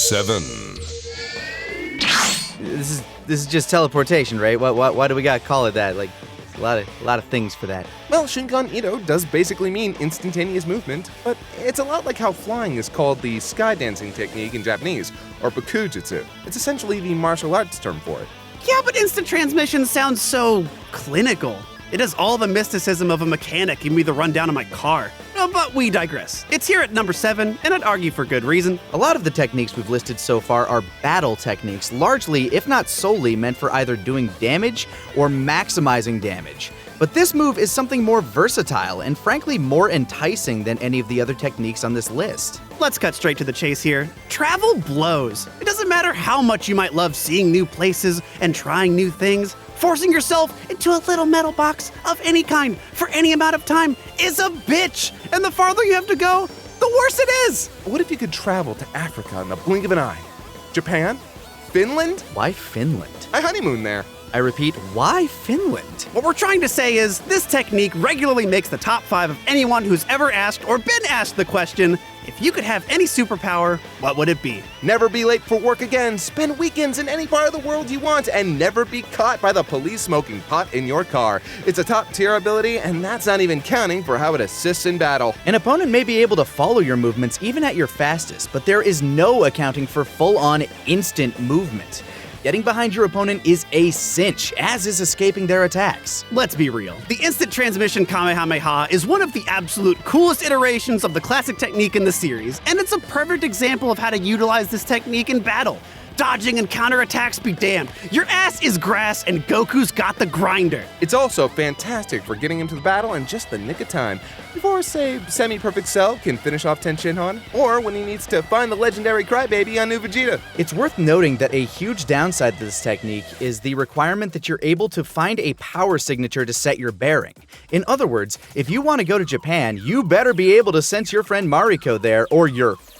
7. This is just teleportation, right? Why do we gotta call it that? Like, a lot of things for that. Well, Shingon Ito does basically mean instantaneous movement, but it's a lot like how flying is called the sky dancing technique in Japanese, or bakujutsu. It's essentially the martial arts term for it. Yeah, but instant transmission sounds so clinical. It has all the mysticism of a mechanic giving me the rundown of my car. But we digress. It's here at number 7, and I'd argue for good reason. A lot of the techniques we've listed so far are battle techniques, largely, if not solely, meant for either doing damage or maximizing damage. But this move is something more versatile and frankly more enticing than any of the other techniques on this list. Let's cut straight to the chase here. Travel blows. It doesn't matter how much you might love seeing new places and trying new things. Forcing yourself into a little metal box of any kind for any amount of time is a bitch. And the farther you have to go, the worse it is. What if you could travel to Africa in the blink of an eye? Japan? Finland? Why Finland? I honeymoon there. I repeat, why Finland? What we're trying to say is this technique regularly makes the top 5 of anyone who's ever asked or been asked the question, if you could have any superpower, what would it be? Never be late for work again, spend weekends in any part of the world you want, and never be caught by the police smoking pot in your car. It's a top tier ability, and that's not even counting for how it assists in battle. An opponent may be able to follow your movements even at your fastest, but there is no accounting for full-on instant movement. Getting behind your opponent is a cinch, as is escaping their attacks. Let's be real. The instant transmission Kamehameha is one of the absolute coolest iterations of the classic technique in the series, and it's a perfect example of how to utilize this technique in battle. Dodging and counterattacks be damned. Your ass is grass and Goku's got the grinder. It's also fantastic for getting into the battle in just the nick of time, before, say, semi-perfect Cell can finish off Ten Shinhan, or when he needs to find the legendary Crybaby on New Vegeta. It's worth noting that a huge downside to this technique is the requirement that you're able to find a power signature to set your bearing. In other words, if you want to go to Japan, you better be able to sense your friend Mariko there, or you're f***ed.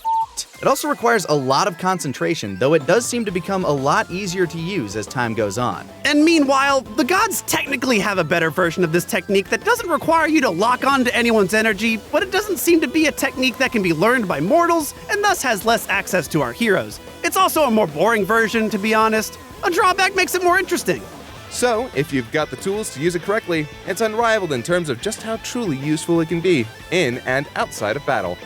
It also requires a lot of concentration, though it does seem to become a lot easier to use as time goes on. And meanwhile, the gods technically have a better version of this technique that doesn't require you to lock on to anyone's energy, but it doesn't seem to be a technique that can be learned by mortals, and thus has less access to our heroes. It's also a more boring version, to be honest. A drawback makes it more interesting. So, if you've got the tools to use it correctly, it's unrivaled in terms of just how truly useful it can be, in and outside of battle.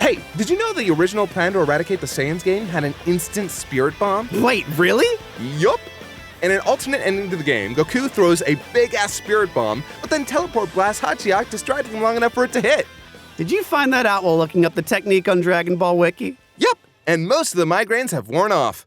Hey, did you know the original plan to eradicate the Saiyans game had an instant spirit bomb? Wait, really? Yup! In an alternate ending to the game, Goku throws a big-ass spirit bomb, but then teleport blasts Hachiyak, distracting him long enough for it to hit. Did you find that out while looking up the technique on Dragon Ball Wiki? Yup! And most of the migraines have worn off.